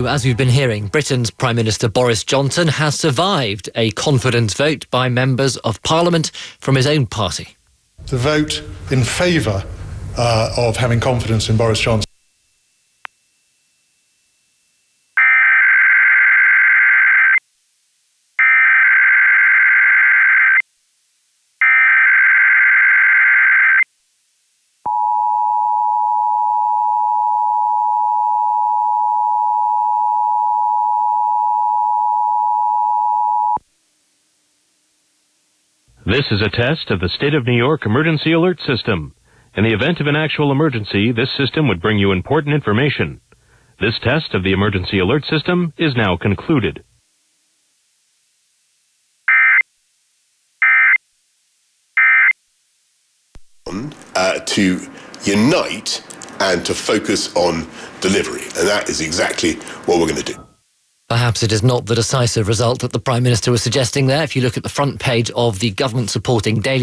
As we've been hearing, Britain's Prime Minister Boris Johnson has survived a confidence vote by members of Parliament from his own party. The vote in favour of having confidence in Boris Johnson. This is a test of the State of New York Emergency Alert System. In the event of an actual emergency, this system would bring you important information. This test of the Emergency Alert System is now concluded. To unite and to focus on delivery, and that is exactly what we're going to do. Perhaps it is not the decisive result that the Prime Minister was suggesting there. If you look at the front page of the government-supporting Daily